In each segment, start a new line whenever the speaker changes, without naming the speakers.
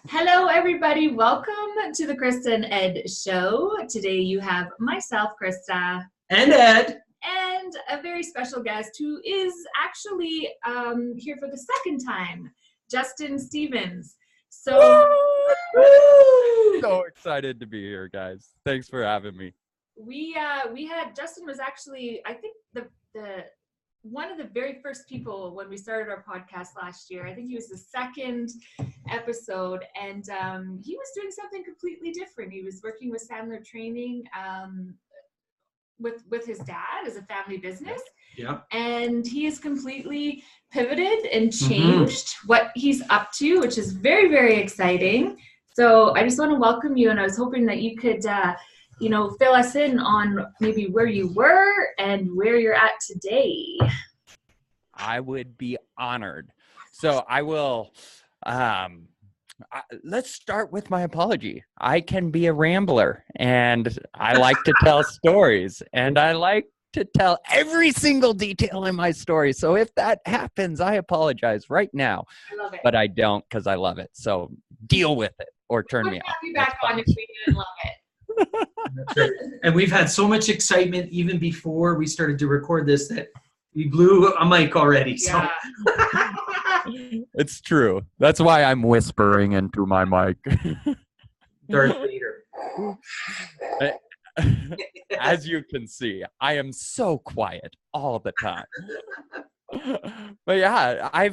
Hello, everybody. Welcome to the Krista and Ed show. Today you have myself, Krista.
And Ed.
And a very special guest who is actually here for the second time, Justin Stevens. So
excited to be here, guys. Thanks for having me.
We had Justin was actually, I think, the one of the very first people when we started our podcast last year. I think he was the second episode, and he was doing something completely different. He was working with Sandler Training with his dad as a family business.
Yeah.
And he has completely pivoted and changed what he's up to, which is very, very exciting. So I just want to welcome you, and I was hoping that you could fill us in on maybe where you were and where you're at today.
I would be honored. So I will, let's start with my apology. I can be a rambler, and I like to tell stories, and I like to tell every single detail in my story. So if that happens, I apologize right now.
I love it.
But I don't, because I love it. So deal with it or turn me off.
We'll have you back on if we didn't love it.
That's right. And we've had so much excitement even before we started to record this that we blew a mic already. So.
Yeah.
It's true. That's why I'm whispering into my mic.
Darth Vader.
As you can see, I am so quiet all the time. But yeah, I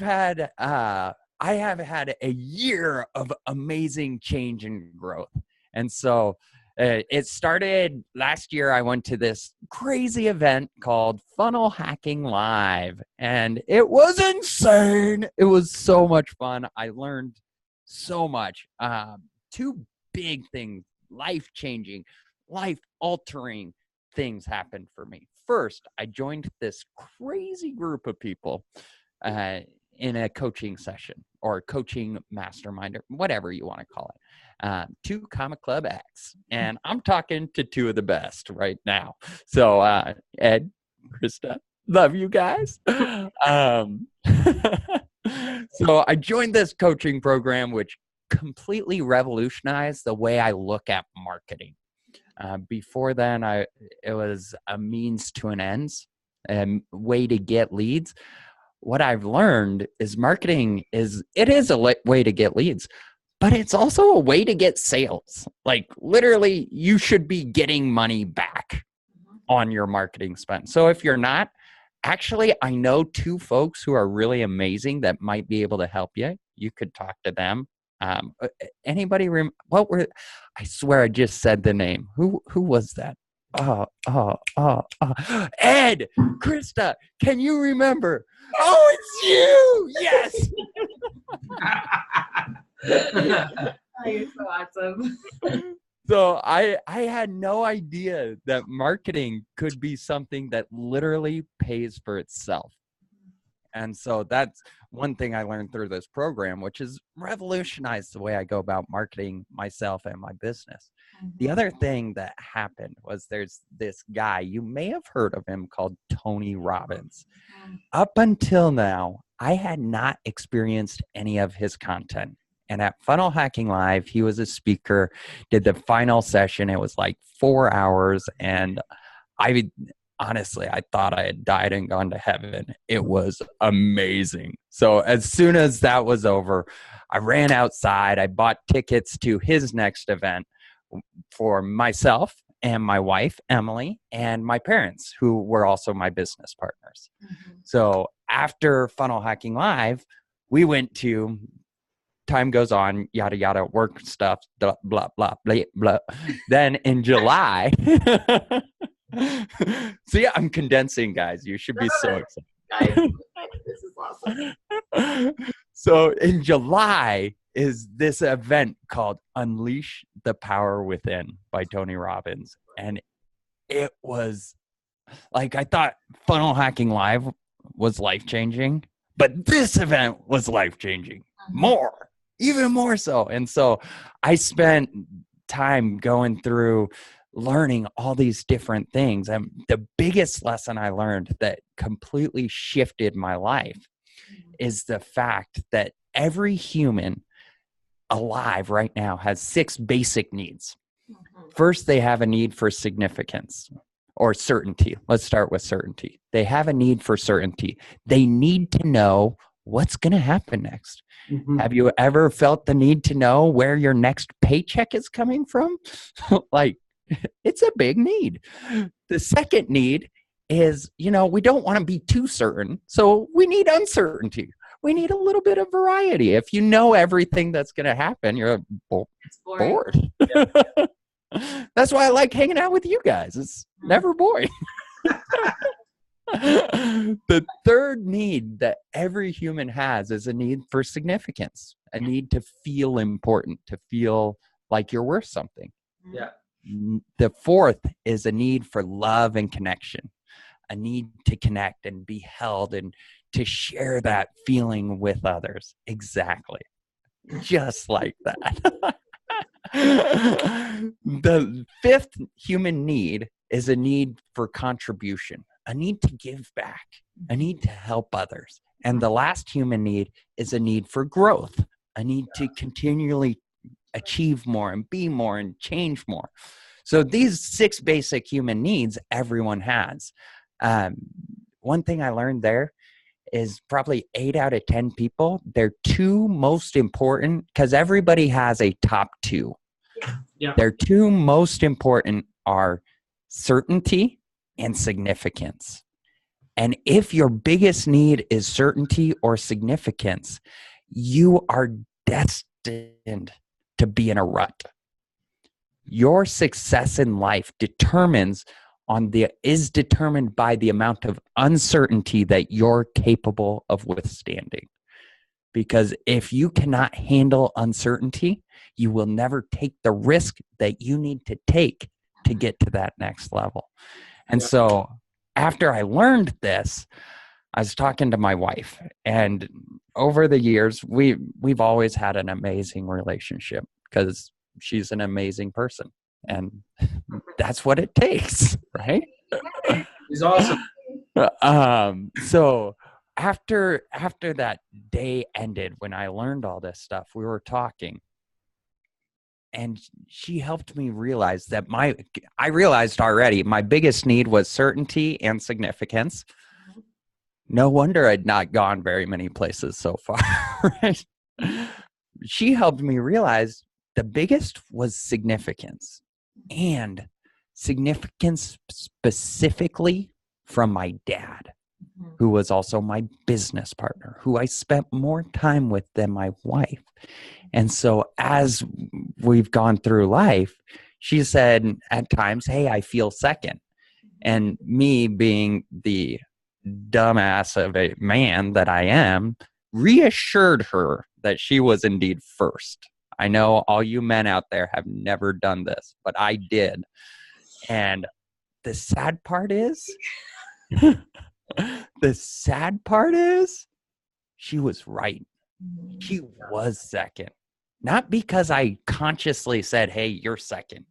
have had a year of amazing change and growth. And so it started last year. I went to this crazy event called Funnel Hacking Live, and it was insane. It was so much fun. I learned so much. Two big things, life-changing, life-altering things happened for me. First, I joined this crazy group of people in a coaching session or coaching mastermind, or whatever you want to call it. 2 Comic Club X, and I'm talking to 2 of the best right now. So Ed, Krista, love you guys. So I joined this coaching program, which completely revolutionized the way I look at marketing. Before then, it was a means to an end, a way to get leads. What I've learned is marketing is a way to get leads, but it's also a way to get sales. Like literally, you should be getting money back on your marketing spend. So if you're not, actually, I know 2 folks who are really amazing that might be able to help you. You could talk to them. Anybody? I swear I just said the name. Who was that? Ed, Krista, can you remember? Oh, it's you! Yes.
Oh, you're so awesome.
So I had no idea that marketing could be something that literally pays for itself. And so that's one thing I learned through this program, which has revolutionized the way I go about marketing myself and my business. The other thing that happened was there's this guy, you may have heard of him, called Tony Robbins. Up until now, I had not experienced any of his content. And at Funnel Hacking Live, he was a speaker, did the final session. It was like 4 hours. And honestly, I thought I had died and gone to heaven. It was amazing. So as soon as that was over, I ran outside. I bought tickets to his next event for myself and my wife, Emily, and my parents, who were also my business partners. So after Funnel Hacking Live, we went to, time goes on, yada, yada, work stuff, blah, blah, blah, blah, blah. Then in July, so yeah, I'm condensing, guys. You should be so excited.
This is awesome.
So in July is this event called Unleash the Power Within by Tony Robbins. And it was like, I thought Funnel Hacking Live was life-changing, but this event was life-changing more, even more so. And so I spent time going through learning all these different things. And the biggest lesson I learned that completely shifted my life is the fact that every human alive right now has 6 basic needs. First, they have a need for significance or certainty. Let's start with certainty. They have a need for certainty. They need to know what's going to happen next. Have you ever felt the need to know where your next paycheck is coming from? Like, it's a big need. The second need is, we don't want to be too certain. So we need uncertainty. We need a little bit of variety. If you know everything that's going to happen, you're bored. That's why I like hanging out with you guys. It's never boring. The third need that every human has is a need for significance, a need to feel important, to feel like you're worth something.
Yeah.
The fourth is a need for love and connection, a need to connect and be held and to share that feeling with others. Exactly. Just like that. The fifth human need is a need for contribution, a need to give back, a need to help others. And the last human need is a need for growth, a need to continually achieve more and be more and change more. So these 6 basic human needs everyone has. One thing I learned there is probably 8 out of 10 people, their 2 most important, because everybody has a top 2.
Yeah.
Their 2 most important are certainty and significance. And if your biggest need is certainty or significance, you are destined to be in a rut. Your success in life is determined by the amount of uncertainty that you're capable of withstanding. Because if you cannot handle uncertainty, you will never take the risk that you need to take to get to that next level. And so after I learned this, I was talking to my wife, and over the years, we've always had an amazing relationship because she's an amazing person. And that's what it takes, right?
He's awesome.
So after that day ended, when I learned all this stuff, we were talking, and she helped me realize that I realized already my biggest need was certainty and significance. No wonder I'd not gone very many places so far, right? She helped me realize the biggest was significance, and significance specifically from my dad, who was also my business partner, who I spent more time with than my wife. And so as we've gone through life, she said at times, hey, I feel second. And me being the dumbass of a man that I am, reassured her that she was indeed first. I know all you men out there have never done this, but I did. And the sad part is, she was right. She was second. Not because I consciously said, hey, you're second.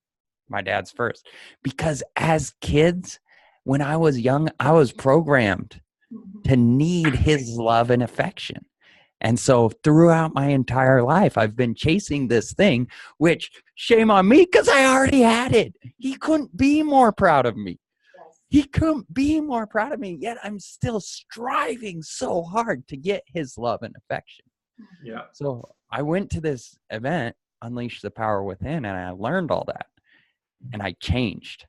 My dad's first. Because as kids, when I was young, I was programmed to need his love and affection. And so throughout my entire life, I've been chasing this thing, which shame on me because I already had it. He couldn't be more proud of me. He couldn't be more proud of me, yet I'm still striving so hard to get his love and affection.
Yeah.
So I went to this event, Unleash the Power Within, and I learned all that. And I changed.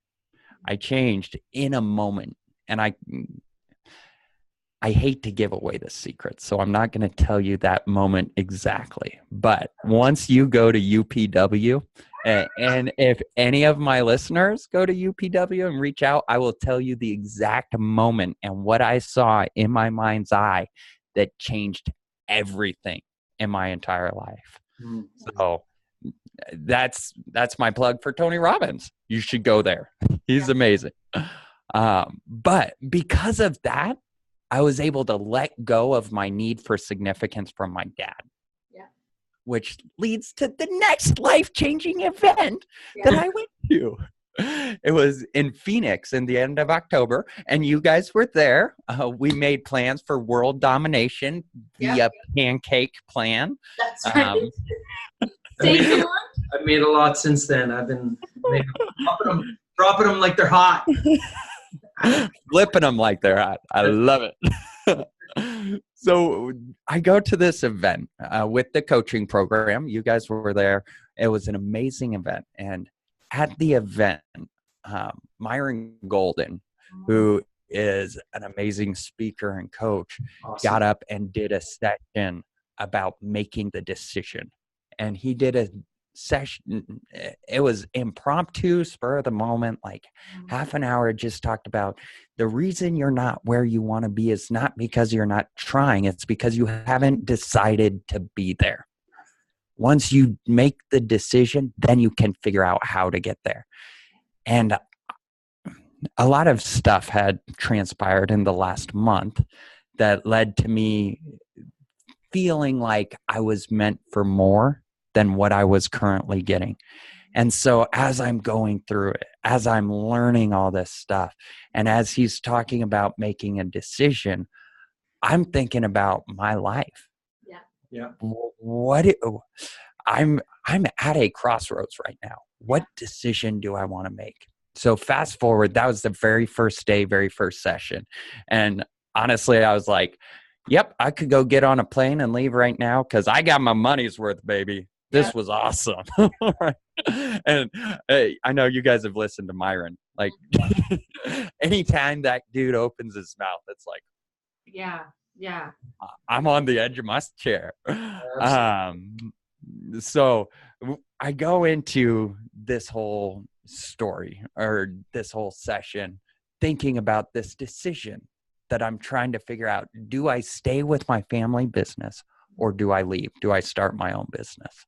I changed in a moment. And I hate to give away the secret, so I'm not going to tell you that moment exactly. But once you go to UPW, and if any of my listeners go to UPW and reach out, I will tell you the exact moment and what I saw in my mind's eye that changed everything in my entire life. So that's my plug for Tony Robbins. You should go there. He's amazing. But because of that, I was able to let go of my need for significance from my dad. Yeah. Which leads to the next life-changing event that I went to. It was in Phoenix in the end of October, and you guys were there. We made plans for world domination via pancake plan.
That's right. Stay tuned.
I've made a lot since then. I've been dropping them like they're hot.
Flipping them like they're hot. I love it. So I go to this event with the coaching program. You guys were there. It was an amazing event. And at the event, Myron Golden, who is an amazing speaker and coach, got up and did a session about making the decision. And he did a session. It was impromptu, spur of the moment, like half an hour, just talked about the reason you're not where you want to be is not because you're not trying. It's because you haven't decided to be there. Once you make the decision, then you can figure out how to get there. And a lot of stuff had transpired in the last month that led to me feeling like I was meant for more than what I was currently getting. And so as I'm going through it, as I'm learning all this stuff, and as he's talking about making a decision, I'm thinking about my life.
Yeah.
I'm at a crossroads right now. What decision do I want to make? So fast forward, that was the very first day, very first session. And honestly, I was like, yep, I could go get on a plane and leave right now because I got my money's worth, baby. This was awesome. And I know you guys have listened to Myron. Like, anytime that dude opens his mouth, it's like,
yeah.
I'm on the edge of my chair. So I go into this whole story or this whole session thinking about this decision that I'm trying to figure out. Do I stay with my family business or do I leave? Do I start my own business?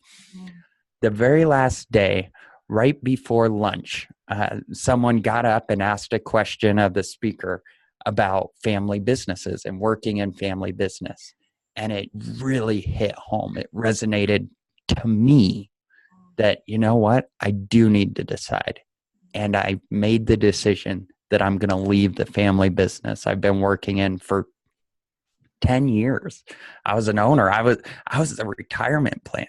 The very last day, right before lunch, someone got up and asked a question of the speaker about family businesses and working in family business. And it really hit home. It resonated to me that, you know what, I do need to decide. And I made the decision that I'm going to leave the family business I've been working in for 10 years. I was an owner. I was a retirement plan.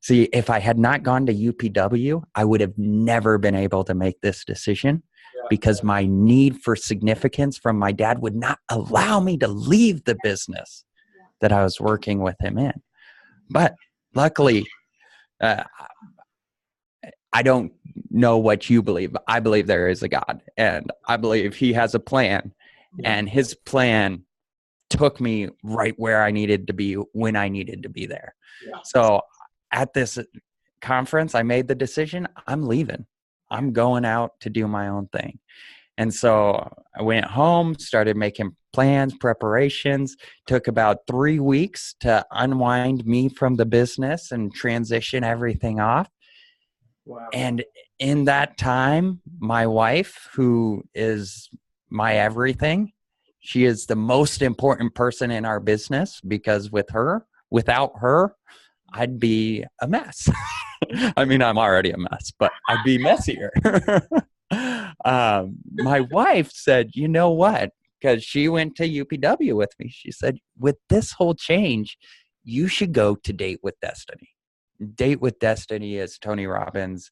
See, if I had not gone to UPW, I would have never been able to make this decision because my need for significance from my dad would not allow me to leave the business that I was working with him in. But luckily, I don't know what you believe, but I believe there is a God, and I believe he has a plan, and his plan took me right where I needed to be when I needed to be there. So at this conference, I made the decision, I'm leaving. I'm going out to do my own thing. And so I went home, started making plans, preparations, took about 3 weeks to unwind me from the business and transition everything off.
Wow.
And in that time, my wife, who is my everything, she is the most important person in our business because without her, I'd be a mess. I mean, I'm already a mess, but I'd be messier. My wife said, you know what? Because she went to UPW with me. She said, with this whole change, you should go to Date with Destiny. Date with Destiny is Tony Robbins'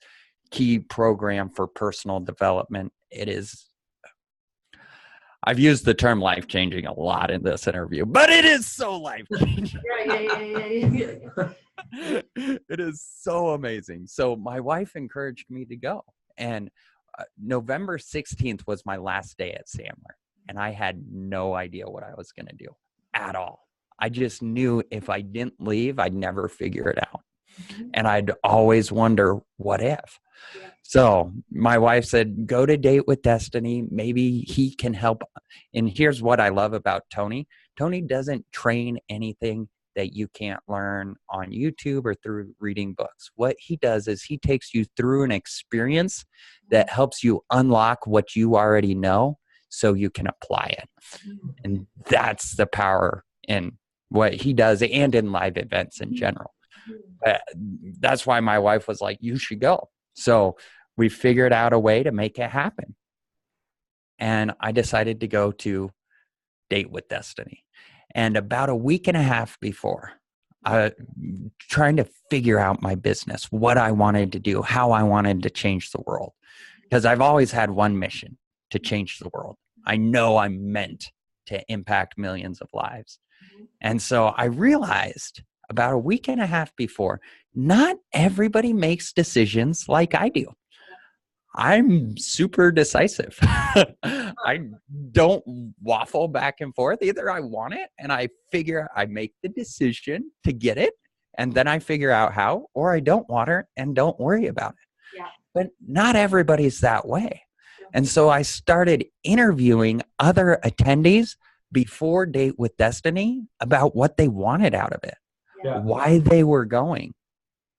key program for personal development. It is, I've used the term life-changing a lot in this interview, but it is so life-changing. It is so amazing. So my wife encouraged me to go. And November 16th was my last day at Sandler. And I had no idea what I was going to do at all. I just knew if I didn't leave, I'd never figure it out. And I'd always wonder, what if? So my wife said, go to Date with Destiny. Maybe he can help. And here's what I love about Tony. Tony doesn't train anything that you can't learn on YouTube or through reading books. What he does is he takes you through an experience that helps you unlock what you already know so you can apply it. And that's the power in what he does and in live events in general. That's why my wife was like, you should go. So we figured out a way to make it happen. And I decided to go to Date with Destiny. And about a week and a half before, trying to figure out my business, what I wanted to do, how I wanted to change the world. Because I've always had one mission, to change the world. I know I'm meant to impact millions of lives. And so I realized about a week and a half before, not everybody makes decisions like I do. I'm super decisive. I don't waffle back and forth. Either I want it and I make the decision to get it, and then I figure out how, or I don't want it and don't worry about it.
Yeah.
But not everybody's that way. And so I started interviewing other attendees before Date with Destiny about what they wanted out of it, why they were going,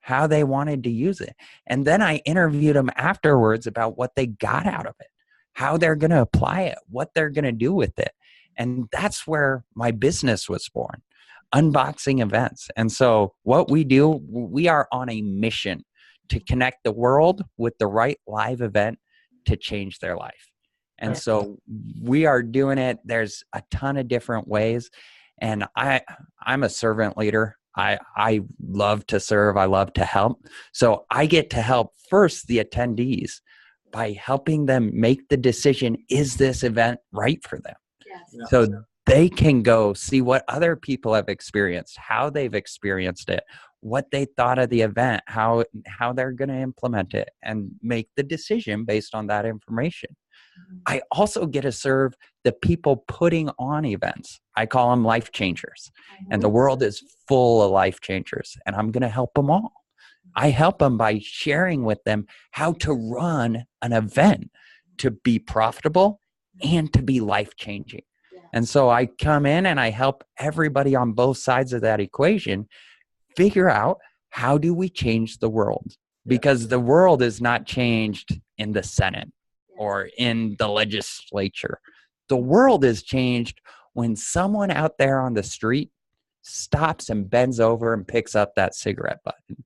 how they wanted to use it. And then I interviewed them afterwards about what they got out of it, how they're going to apply it, what they're going to do with it. And that's where my business was born, unboxing events. And so what we do, we are on a mission to connect the world with the right live event to change their life. And so we are doing it. There's a ton of different ways. And I'm a servant leader. I love to serve. I love to help. So I get to help first the attendees by helping them make the decision, is this event right for them?
Yes.
So they can go see what other people have experienced, how they've experienced it, what they thought of the event, how they're going to implement it, and make the decision based on that information. I also get to serve the people putting on events. I call them life changers. And the world is full of life changers, and I'm going to help them all. I help them by sharing with them how to run an event to be profitable and to be life-changing. And so I come in and I help everybody on both sides of that equation figure out, how do we change the world? Because the world is not changed in the Senate or in the legislature. The world is changed when someone out there on the street stops and bends over and picks up that cigarette button.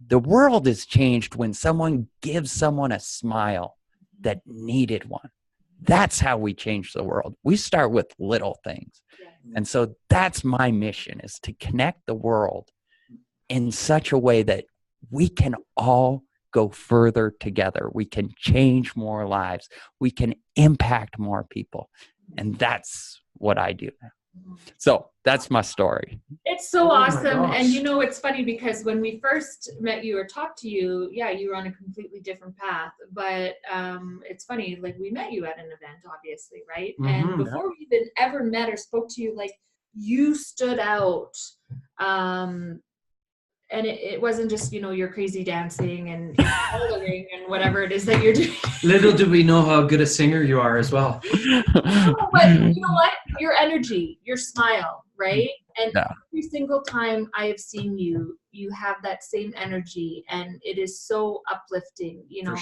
The world is changed when someone gives someone a smile that needed one. That's how we change the world. We start with little things. And so that's my mission, is to connect the world in such a way that we can all go further together. We can change more lives. We can impact more people. And that's what I do. So that's my story.
It's so awesome. And you know, it's funny because when we first met you or talked to you, you were on a completely different path. But it's funny, like, we met you at an event, obviously, right? And before we even ever met or spoke to you, like, you stood out. And it wasn't just, you know, your crazy dancing and coloring and whatever it is that you're doing.
Little do we know how good a singer you are as well.
No, but you know what? Your energy, your smile, right? And every single time I have seen you, you have that same energy, and it is so uplifting, you know,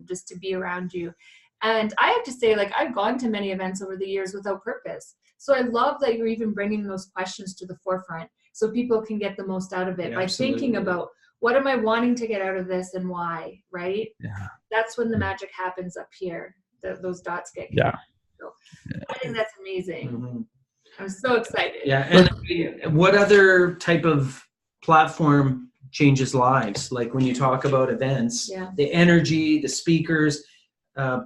just to be around you. And I have to say, like, I've gone to many events over the years without purpose. So I love that you're even bringing those questions to the forefront, so people can get the most out of it by thinking about, what am I wanting to get out of this and why, right? That's when the magic happens up here. Those dots get connected. So I think that's amazing. I'm so excited.
And what other type of platform changes lives? Like, when you talk about events, the energy, the speakers,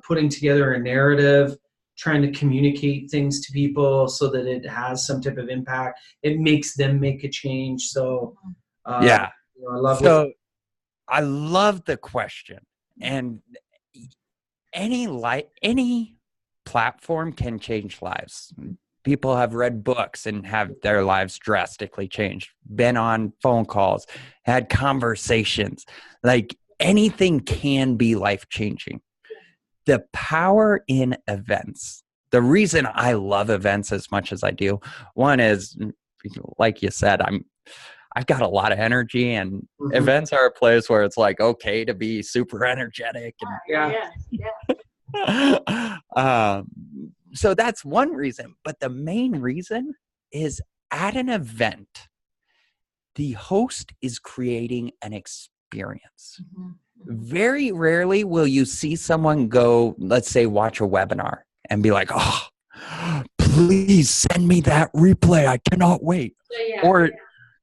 putting together a narrative, trying to communicate things to people so that it has some type of impact. It makes them make a change. So, you know,
I love the question. And any platform can change lives. People have read books and have their lives drastically changed, been on phone calls, had conversations. Like, anything can be life-changing. The power in events, the reason I love events as much as I do, one is, like you said, I've got a lot of energy, and events are a place where it's like, okay to be super energetic. And so that's one reason. But the main reason is, at an event, the host is creating an experience. Very rarely will you see someone go, let's say, watch a webinar and be like, oh, please send me that replay. I cannot wait.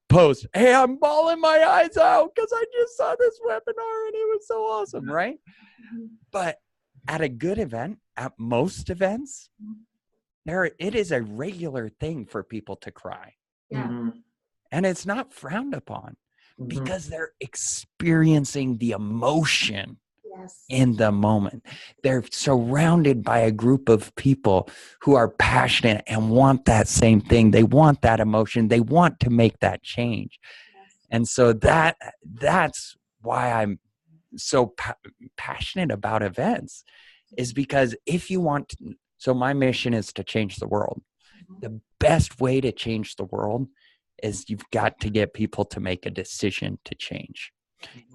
post, hey, I'm bawling my eyes out because I just saw this webinar and it was so awesome, right? But at a good event, at most events, it is a regular thing for people to cry.
Yeah.
And it's not frowned upon because they're experiencing the emotion in the moment. They're surrounded by a group of people who are passionate and want that same thing. They want that emotion. They want to make that change. And so that's why I'm so passionate about events, is because if you want to, so my mission is to change the world. The best way to change the world is you've got to get people to make a decision to change.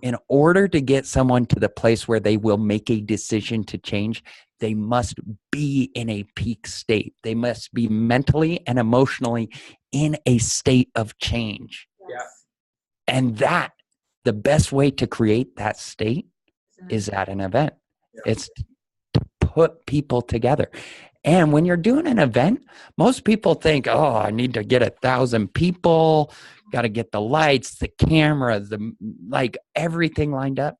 In order to get someone to the place where they will make a decision to change, they must be in a peak state. They must be mentally and emotionally in a state of change.
Yeah.
And the best way to create that state is at an event. Yeah. It's to put people together. And when you're doing an event, most people think, oh, I need to get 1,000 people, got to get the lights, the cameras, like everything lined up.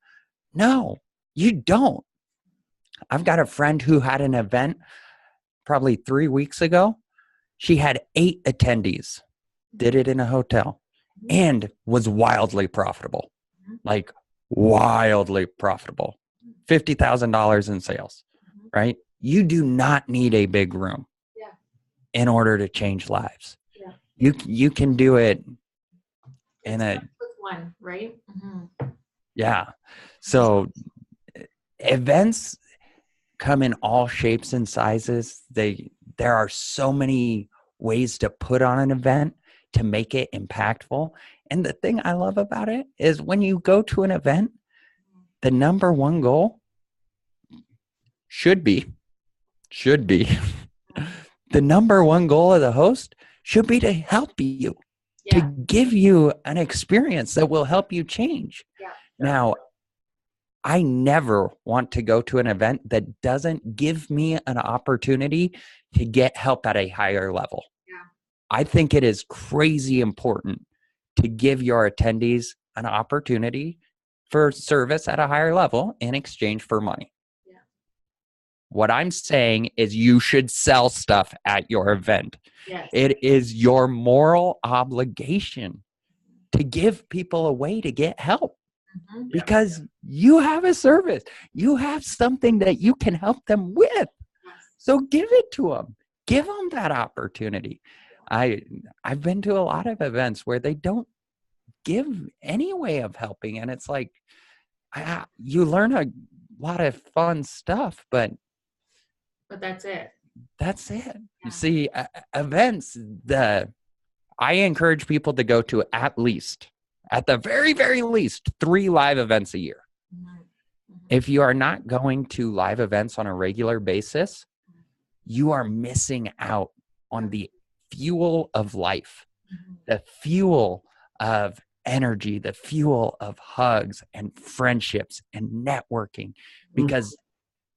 No, you don't. I've got a friend who had an event probably 3 weeks ago. She had 8 attendees, did it in a hotel, and was wildly profitable, like wildly profitable, $50,000 in sales, right? You do not need a big room in order to change lives. Yeah. You can do it in a
one, right?
Yeah. So events come in all shapes and sizes. There are so many ways to put on an event to make it impactful. And the thing I love about it is when you go to an event, the number one goal should be the number one goal of the host should be to help you, to give you an experience that will help you change. Yeah. Now, I never want to go to an event that doesn't give me an opportunity to get help at a higher level. Yeah. I think it is crazy important to give your attendees an opportunity for service at a higher level in exchange for money. What I'm saying is you should sell stuff at your event. Yes. It is your moral obligation to give people a way to get help because you have a service. You have something that you can help them with. Yes. So give it to them. Give them that opportunity. I've been to a lot of events where they don't give any way of helping. And it's like, you learn a lot of fun stuff, but
that's it.
That's it. Yeah. You see, events, I encourage people to go to at the very, very least, 3 live events a year. If you are not going to live events on a regular basis, you are missing out on the fuel of life, the fuel of energy, the fuel of hugs and friendships and networking, because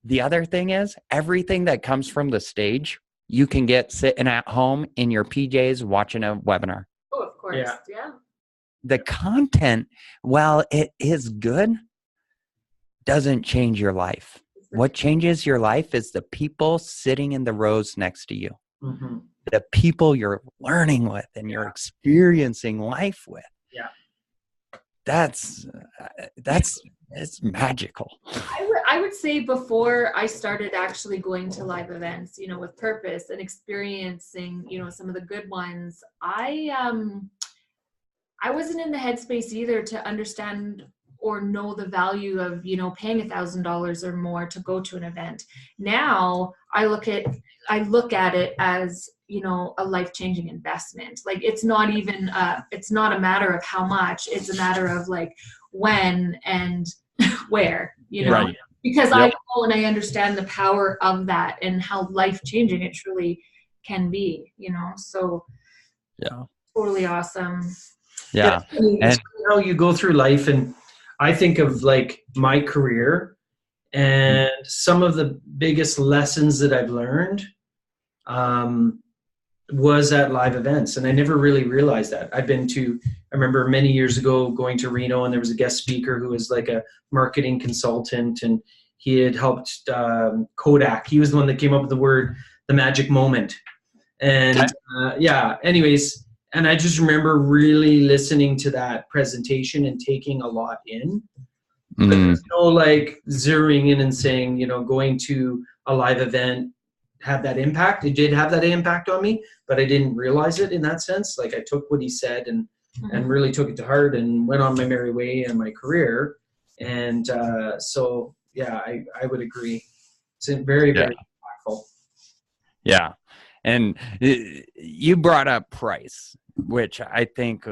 the other thing is everything that comes from the stage, you can get sitting at home in your PJs watching a webinar.
Oh, of course. Yeah.
The content, while it is good, doesn't change your life. What changes your life is the people sitting in the rows next to you, the people you're learning with and you're experiencing life with. Yeah. It's magical.
I would say before I started actually going to live events, with purpose and experiencing, some of the good ones, I wasn't in the headspace either to understand or know the value of, paying $1,000 or more to go to an event. Now I look at it as, a life-changing investment. Like it's not a matter of how much, it's a matter of like when and where, right. Because I know and I understand the power of that and how life-changing it truly can be, so totally awesome.
Yeah.
And how you go through life, and I think of like my career and some of the biggest lessons that I've learned, was at live events, and I never really realized that. I remember many years ago going to Reno, and there was a guest speaker who was like a marketing consultant, and he had helped Kodak. He was the one that came up with the magic moment. And anyways, and I just remember really listening to that presentation and taking a lot in. But there's no like zeroing in and saying, going to a live event had that impact. It did have that impact on me, but I didn't realize it in that sense. Like I took what he said and really took it to heart and went on my merry way in my career. And so, yeah, I would agree. It's very, very impactful.
Yeah. And you brought up price, which I think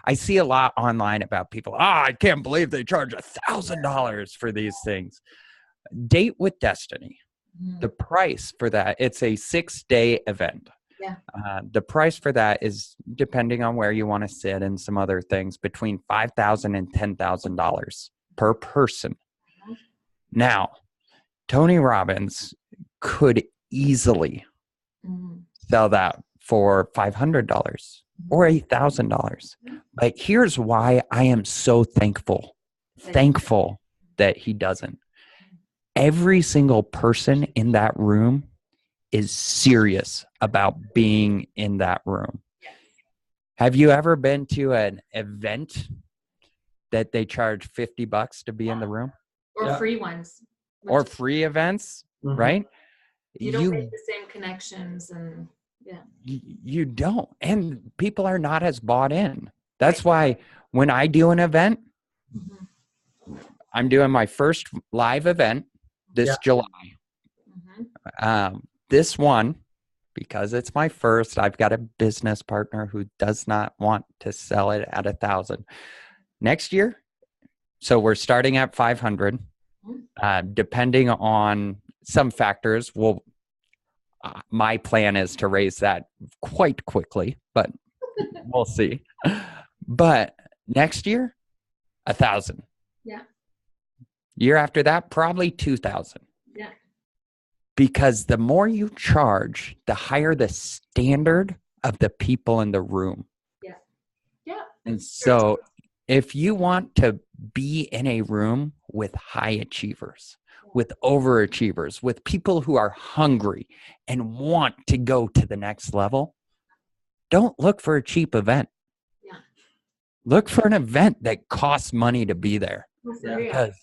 I see a lot online about people, I can't believe they charge $1,000 for these things. Date with Destiny. The price for that, it's a 6-day event.
Yeah.
The price for that is, depending on where you want to sit and some other things, between $5,000 and $10,000 per person. Now, Tony Robbins could easily sell that for $500 or $8,000. But here's why I am so thankful that he doesn't. Every single person in that room is serious about being in that room. Have you ever been to an event that they charge $50 to be in the room?
Or free ones.
Or free events, right?
You don't make the same connections and
you don't. And people are not as bought in. That's why when I do an event, I'm doing my first live event this July. This one, because it's my first, I've got a business partner who does not want to sell it at $1,000. Next year, so we're starting at $500. Depending on some factors, my plan is to raise that quite quickly, but we'll see. But next year, $1,000.
Yeah.
Year after that, probably $2,000.
Yeah.
Because the more you charge, the higher the standard of the people in the room.
Yeah. Yeah.
And so if you want to be in a room with high achievers, with overachievers, with people who are hungry and want to go to the next level, don't look for a cheap event.
Yeah.
Look for an event that costs money to be there. Because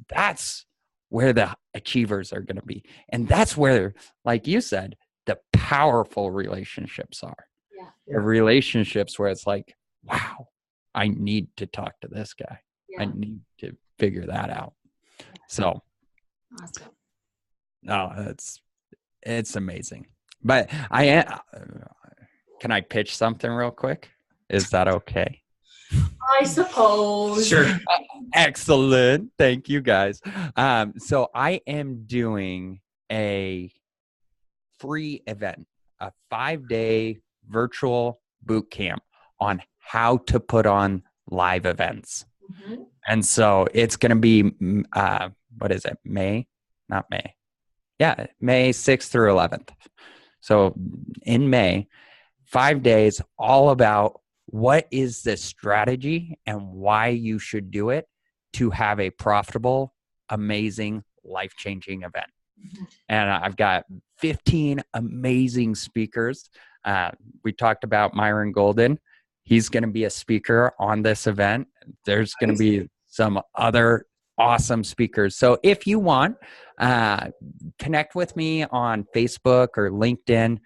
that's where the achievers are going to be. And that's where, like you said, the powerful relationships are.
Yeah.
The relationships where it's like, wow, I need to talk to this guy. I need to figure that out. So,
awesome.
No, it's amazing. But can I pitch something real quick? Is that okay?
I suppose.
Sure.
Excellent. Thank you, guys. So I am doing a free event, a 5-day virtual boot camp on how to put on live events. And so it's going to be, what is it? May 6th through 11th. So in May, 5 days, all about what is the strategy and why you should do it to have a profitable, amazing, life-changing event. And I've got 15 amazing speakers. We talked about Myron Golden. He's going to be a speaker on this event. There's going to be some other awesome speakers. So if you want, connect with me on Facebook or LinkedIn.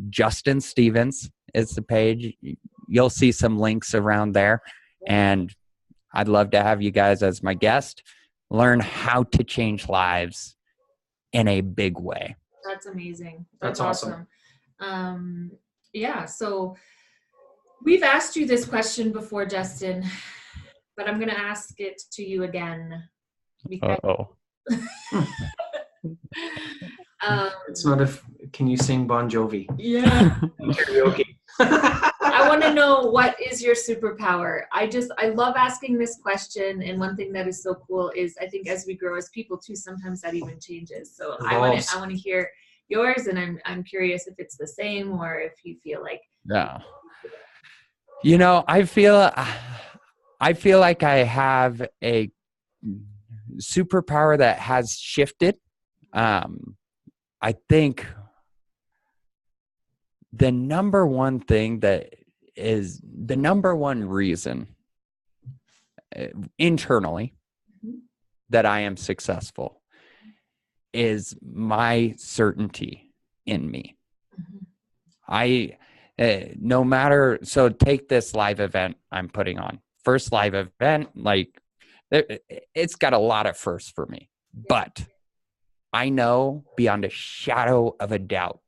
Justin Stevens is the page. You'll see some links around there. And I'd love to have you guys as my guest, learn how to change lives in a big way.
That's amazing.
That's awesome.
So we've asked you this question before, Justin, but I'm going to ask it to you again.
It's not can you sing Bon Jovi?
Yeah.
Karaoke.
I want to know, what is your superpower? I love asking this question. And one thing that is so cool is, I think as we grow as people too, sometimes that even changes. So I want to hear yours, and I'm curious if it's the same or if you feel like.
Yeah. You know, I feel like I have a superpower that has shifted. I think the number one thing that is the number one reason internally that I am successful is my certainty in me. No matter, so take this live event I'm putting on. First live event, like it's got a lot of firsts for me, but I know beyond a shadow of a doubt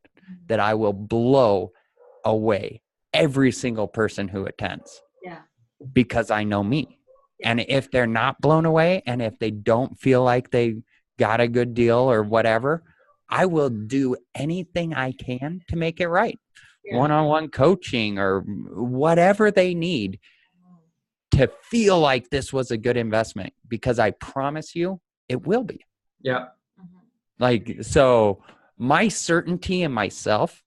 that I will blow away every single person who attends.
Yeah.
Because I know me. Yeah. And if they're not blown away, and if they don't feel like they got a good deal or whatever, I will do anything I can to make it right. Yeah. One-on-one coaching or whatever they need to feel like this was a good investment, because I promise you it will be.
Yeah.
Like, so my certainty in myself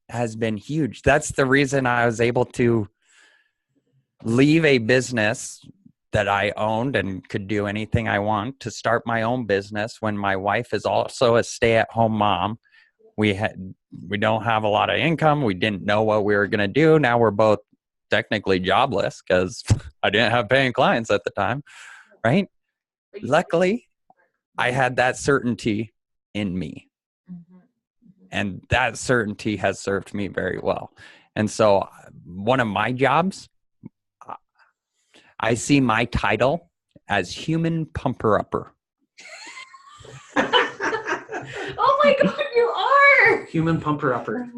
has been huge. That's the reason I was able to leave a business that I owned and could do anything I want to start my own business when my wife is also a stay-at-home mom. We don't have a lot of income. We didn't know what we were going to do. Now we're both technically jobless because I didn't have paying clients at the time, right? Luckily, I had that certainty in me. And that certainty has served me very well. And so one of my jobs, I see my title as human pumper-upper.
Oh my God, you are!
Human pumper-upper.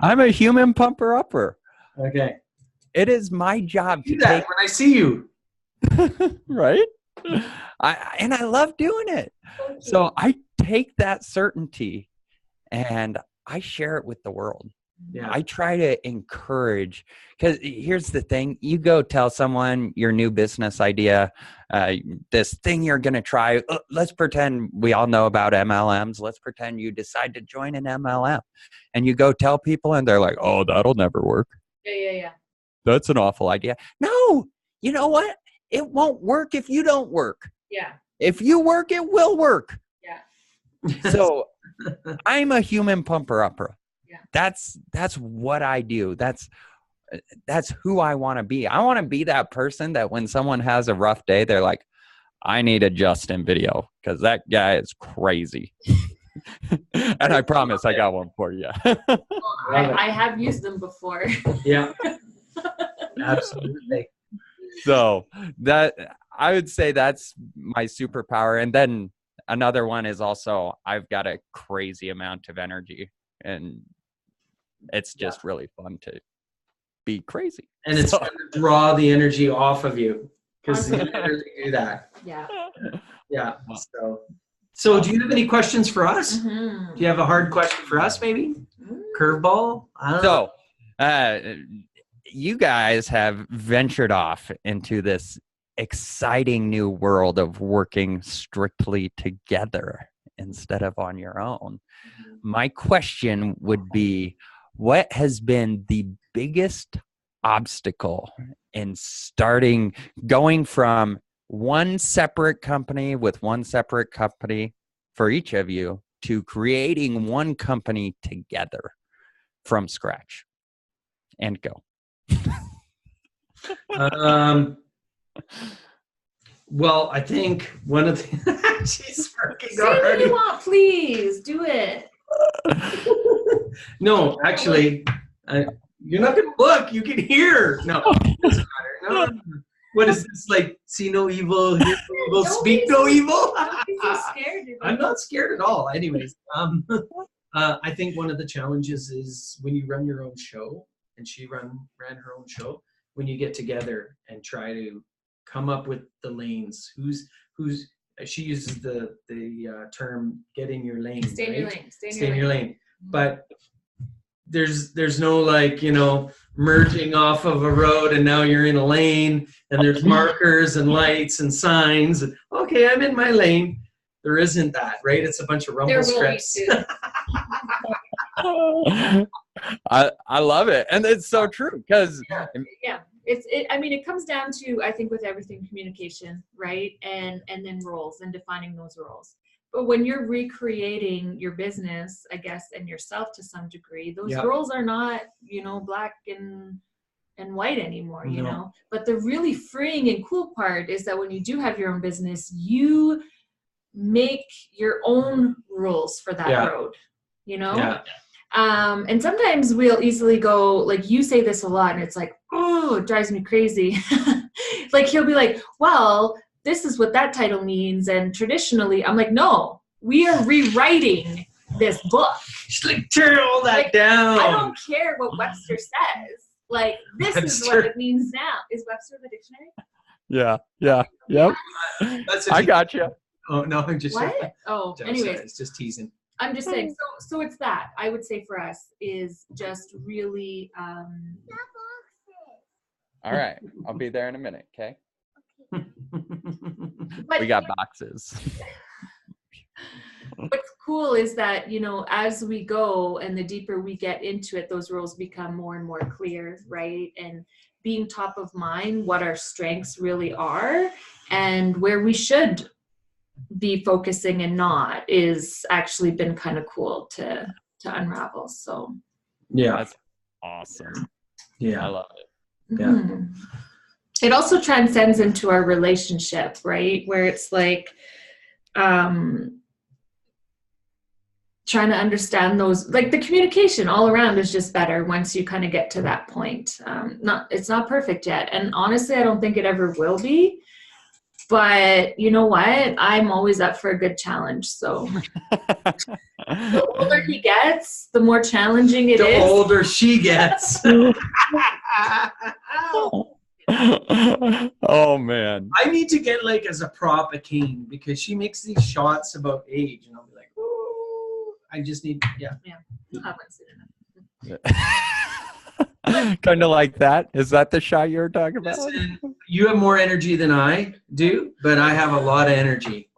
I'm a human pumper-upper.
Okay.
It is my job to
take when I see you.
Right? And I love doing it. So I take that certainty and I share it with the world. Yeah. I try to encourage, because here's the thing. You go tell someone your new business idea, this thing you're going to try. Let's pretend we all know about MLMs. Let's pretend you decide to join an MLM. And you go tell people and they're like, oh, that'll never work.
Yeah.
That's an awful idea. No, you know what? It won't work if you don't work.
Yeah.
If you work, it will work.
Yeah.
So I'm a human pumper-upper.
Yeah.
That's what I do. That's who I want to be. I want to be that person that when someone has a rough day, they're like, I need a Justin video because that guy is crazy. And I promise I got one for you.
Well, I have used them before.
Yeah. Absolutely.
So that, I would say that's my superpower. And then another one is also, I've got a crazy amount of energy, and it's just really fun to be crazy.
And it's fun to draw the energy off of you, because you literally do that.
Yeah.
Yeah. So do you have any questions for us? Mm-hmm. Do you have a hard question for us, maybe? Curveball?
So, you guys have ventured off into this exciting new world of working strictly together instead of on your own. My question would be, what has been the biggest obstacle in going from one separate company with one separate company for each of you to creating one company together from scratch? And go.
Well, I think one of the she's working
already. Say what you want, please do it.
No, actually, you're not gonna look. You can hear. No, it doesn't matter. No. What is this, like? See no evil, hear no evil, speak no evil.
Don't be so scared.
I'm not scared at all. Anyways, I think one of the challenges is when you run your own show, and she ran her own show. When you get together and try to come up with the lanes, who's she uses the term "get in your lane."
Stay in your lane.
Stay in your lane. But there's no like, you know, merging off of a road and now you're in a lane and there's markers and lights and signs. And, okay, I'm in my lane. There isn't that, right? It's a bunch of rumble strips.
I love it, and it's so true because
I mean, it comes down to, I think, with everything, communication, right? And then roles and defining those roles. But when you're recreating your business, I guess, and yourself to some degree, those roles are not, you know, black and white anymore, you know. But the really freeing and cool part is that when you do have your own business, you make your own rules for that road, you know. And sometimes we'll easily go, like, you say this a lot, and it's like, oh, it drives me crazy. Like, he'll be like, well, this is what that title means, and traditionally, I'm like, no, we are rewriting this book.
Just like tear all that down.
I don't care what Webster says. Like, this is what it means now. Is Webster the dictionary?
Yep. I got you.
Oh no, I'm just
what? Oh, anyways,
it's just teasing.
I'm just saying. So it's that I would say for us is just really.
All right, I'll be there in a minute. Okay.
But,
we got boxes.
What's cool is that, you know, as we go and the deeper we get into it, those roles become more and more clear, right? And being top of mind, what our strengths really are and where we should be focusing and not, is actually been kind of cool to unravel. So
that's awesome. I love it.
It also transcends into our relationship, right? Where it's like trying to understand those, like, the communication all around is just better once you kind of get to that point. It's not perfect yet, and honestly, I don't think it ever will be. But you know what? I'm always up for a good challenge. So the older he gets, the more challenging it is.
The older she gets.
Oh man.
I need to get, like, as a prop a cane, because she makes these shots about age and I'll be like, oh, I just need
You'll have one soon enough.
Kind of like that. Is that the shot you were talking about?
Listen, you have more energy than I do, but I have a lot of energy.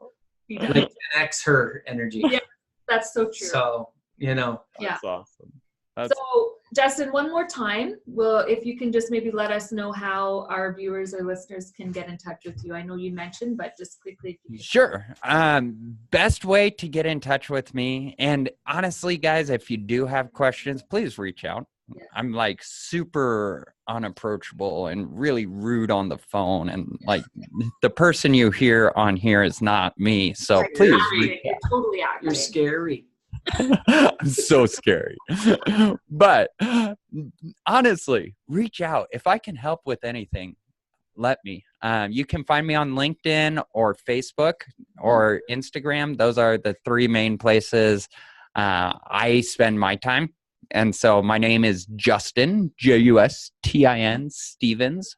Like 10x her energy.
Yeah, that's so true.
So, you know.
That's awesome.
So, Justin, one more time, if you can just maybe let us know how our viewers or listeners can get in touch with you. I know you mentioned, but just quickly.
Sure. Best way to get in touch with me, and honestly, guys, if you do have questions, please reach out. Yeah. I'm like super unapproachable and really rude on the phone, and like the person you hear on here is not me. So please,
you're totally accurate.
You're scary.
I'm so scary. But honestly, reach out. If I can help with anything, let me. You can find me on LinkedIn or Facebook or Instagram. Those are the three main places I spend my time. And so my name is Justin, Justin, Stevens,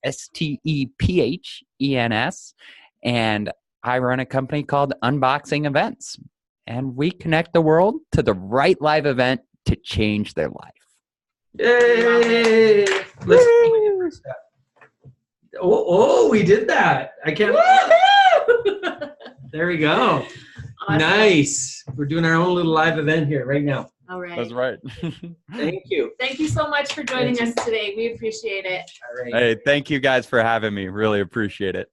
Stephen's, and I run a company called Unboxing Events. And we connect the world to the right live event to change their life.
Yay! We did that. I can't. There we go. Awesome. Nice. We're doing our own little live event here right now.
All right.
That's right.
Thank you.
Thank you so much for joining us today. We appreciate it.
All right.
Hey, thank you guys for having me. Really appreciate it.